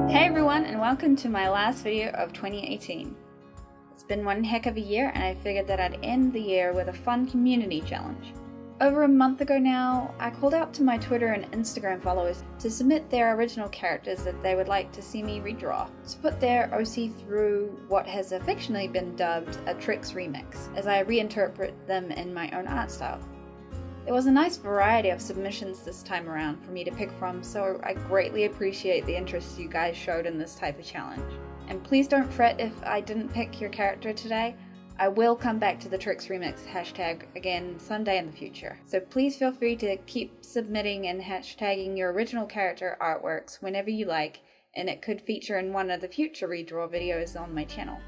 Hey everyone, and welcome to my last video of 2018. It's been one heck of a year, and I figured that I'd end the year with a fun community challenge. Over a month ago now, I called out to my Twitter and Instagram followers to submit their original characters that they would like to see me redraw, to put their OC through what has affectionately been dubbed a Trixks remix, as I reinterpret them in my own art style. There was a nice variety of submissions this time around for me to pick from, so I greatly appreciate the interest you guys showed in this type of challenge. And please don't fret if I didn't pick your character today. I will come back to the Trixks remix hashtag again someday in the future. So please feel free to keep submitting and hashtagging your original character artworks whenever you like, and it could feature in one of the future redraw videos on my channel.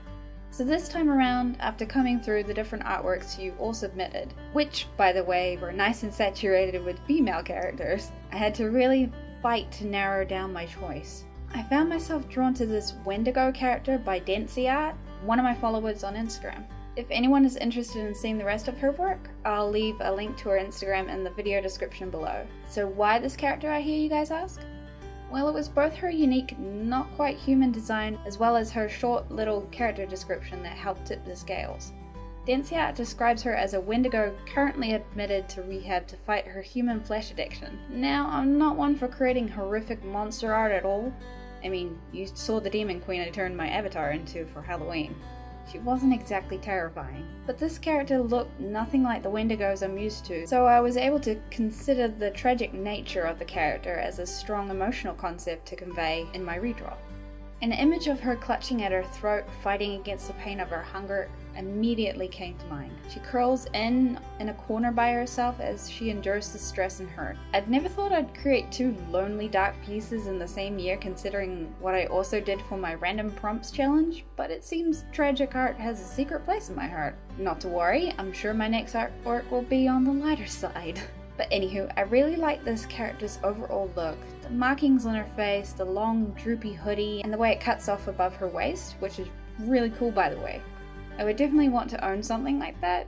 So this time around, after combing through the different artworks you all submitted, which, by the way, were nice and saturated with female characters, I had to really fight to narrow down my choice. I found myself drawn to this Wendigo character by Digital Art, one of my followers on Instagram. If anyone is interested in seeing the rest of her work, I'll leave a link to her Instagram in the video description below. So why this character, I hear you guys ask? Well, it was both her unique, not quite human design, as well as her short little character description that helped tip the scales. Digital Art describes her as a Wendigo currently admitted to rehab to fight her human flesh addiction. Now, I'm not one for creating horrific monster art at all. I mean, you saw the Demon Queen I turned my avatar into for Halloween. She wasn't exactly terrifying, but this character looked nothing like the Wendigos I'm used to, so I was able to consider the tragic nature of the character as a strong emotional concept to convey in my redraw. An image of her clutching at her throat, fighting against the pain of her hunger, immediately came to mind. She curls in a corner by herself as she endures the stress and hurt. I'd never thought I'd create two lonely dark pieces in the same year, considering what I also did for my random prompts challenge, but it seems tragic art has a secret place in my heart. Not to worry, I'm sure my next artwork will be on the lighter side. But anywho, I really like this character's overall look. The markings on her face, the long droopy hoodie, and the way it cuts off above her waist, which is really cool by the way. I would definitely want to own something like that.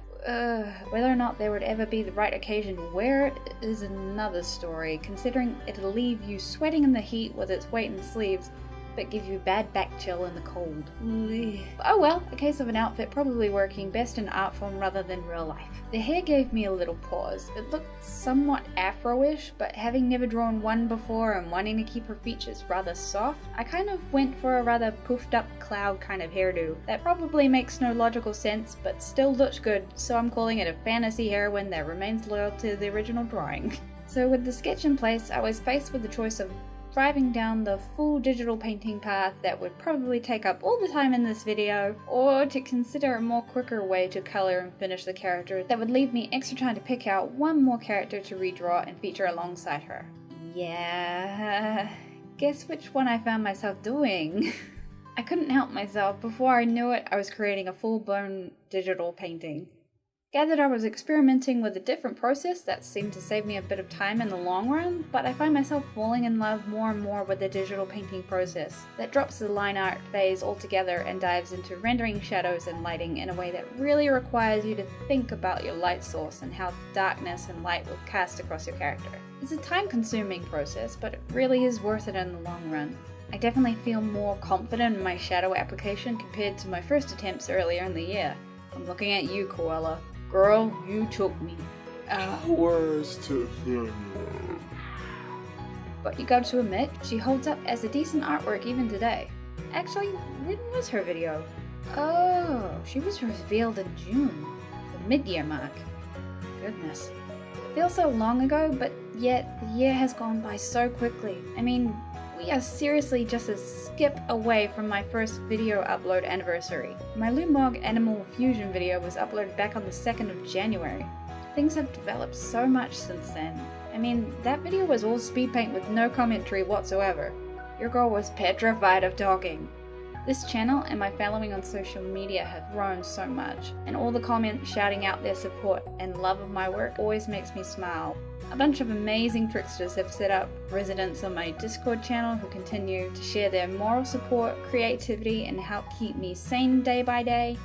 Whether or not there would ever be the right occasion to wear it is another story, considering it'll leave you sweating in the heat with its weight and sleeves, but give you bad back chill in the cold. Oh well, a case of an outfit probably working best in art form rather than real life. The hair gave me a little pause. It looked somewhat afro-ish, but having never drawn one before and wanting to keep her features rather soft, I kind of went for a rather poofed up cloud kind of hairdo. That probably makes no logical sense, but still looks good, so I'm calling it a fantasy heroine that remains loyal to the original drawing. So with the sketch in place, I was faced with the choice of driving down the full digital painting path that would probably take up all the time in this video, or to consider a more quicker way to color and finish the character that would leave me extra time to pick out one more character to redraw and feature alongside her. Yeah, guess which one I found myself doing? I couldn't help myself. Before I knew it, I was creating a full-blown digital painting. Gathered I was experimenting with a different process that seemed to save me a bit of time in the long run, but I find myself falling in love more and more with the digital painting process that drops the line art phase altogether and dives into rendering shadows and lighting in a way that really requires you to think about your light source and how darkness and light will cast across your character. It's a time-consuming process, but it really is worth it in the long run. I definitely feel more confident in my shadow application compared to my first attempts earlier in the year. I'm looking at you, Koala. Girl, you took me. Hours to finish. But you got to admit, she holds up as a decent artwork even today. Actually, when was her video? Oh, she was revealed in June, the mid-year mark. Goodness. It feels so long ago, but yet the year has gone by so quickly. I mean, we are seriously just a skip away from my first video upload anniversary. My Lumog Animal Fusion video was uploaded back on the 2nd of January. Things have developed so much since then. I mean, that video was all speed paint with no commentary whatsoever. Your girl was petrified of talking. This channel and my following on social media have grown so much, and all the comments shouting out their support and love of my work always makes me smile. A bunch of amazing tricksters have set up residence on my Discord channel who continue to share their moral support, creativity, and help keep me sane day by day.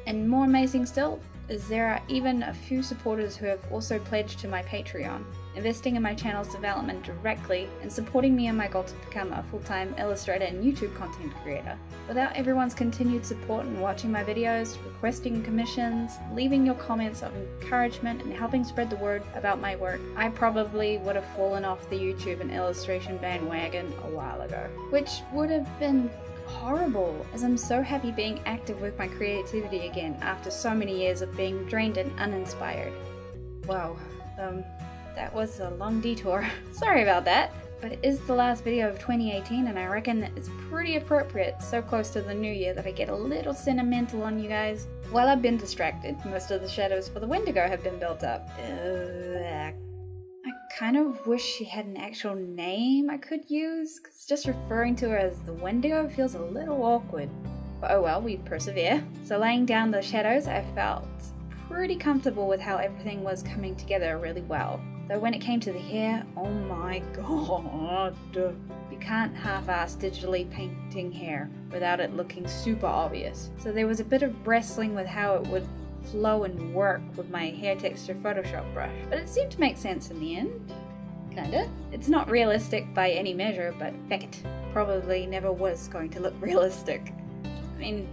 And more amazing still, as there are even a few supporters who have also pledged to my Patreon, investing in my channel's development directly and supporting me in my goal to become a full-time illustrator and YouTube content creator. Without everyone's continued support and watching my videos, requesting commissions, leaving your comments of encouragement and helping spread the word about my work, I probably would have fallen off the YouTube and illustration bandwagon a while ago, which would have been horrible, as I'm so happy being active with my creativity again after so many years of being drained and uninspired. Wow, that was a long detour. Sorry about that, but it is the last video of 2018 and I reckon it's pretty appropriate so close to the new year that I get a little sentimental on you guys. While I've been distracted, most of the shadows for the Wendigo have been built up. I kind of wish she had an actual name I could use, because just referring to her as the Wendigo feels a little awkward. But oh well, we persevere. So laying down the shadows, I felt pretty comfortable with how everything was coming together really well. Though when it came to the hair, oh my god, you can't half-ass digitally painting hair without it looking super obvious. So there was a bit of wrestling with how it would flow and work with my hair texture Photoshop brush, but it seemed to make sense in the end. Kinda. It's not realistic by any measure, but feck it. Probably never was going to look realistic. I mean,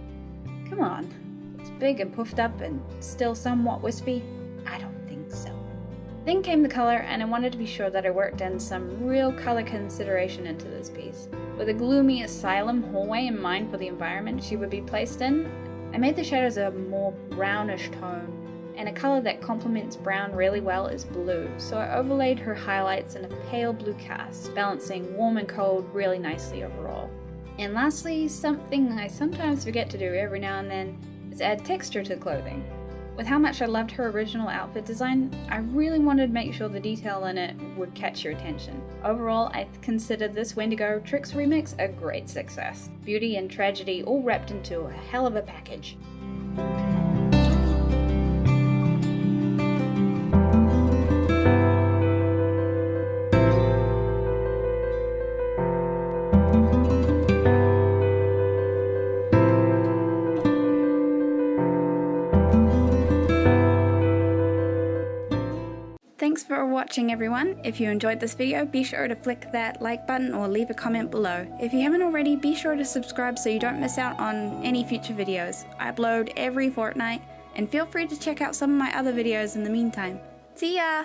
come on. It's big and puffed up and still somewhat wispy. I don't think so. Then came the color, and I wanted to be sure that I worked in some real color consideration into this piece. With a gloomy asylum hallway in mind for the environment she would be placed in, I made the shadows a more brownish tone, and a color that complements brown really well is blue, so I overlaid her highlights in a pale blue cast, balancing warm and cold really nicely overall. And lastly, something I sometimes forget to do every now and then is add texture to clothing. With how much I loved her original outfit design, I really wanted to make sure the detail in it would catch your attention. Overall, I considered this Wendigo Trixks remix a great success. Beauty and tragedy all wrapped into a hell of a package. Thanks for watching everyone. If you enjoyed this video, be sure to flick that like button or leave a comment below. If you haven't already, be sure to subscribe so you don't miss out on any future videos. I upload every fortnight, and feel free to check out some of my other videos in the meantime. See ya!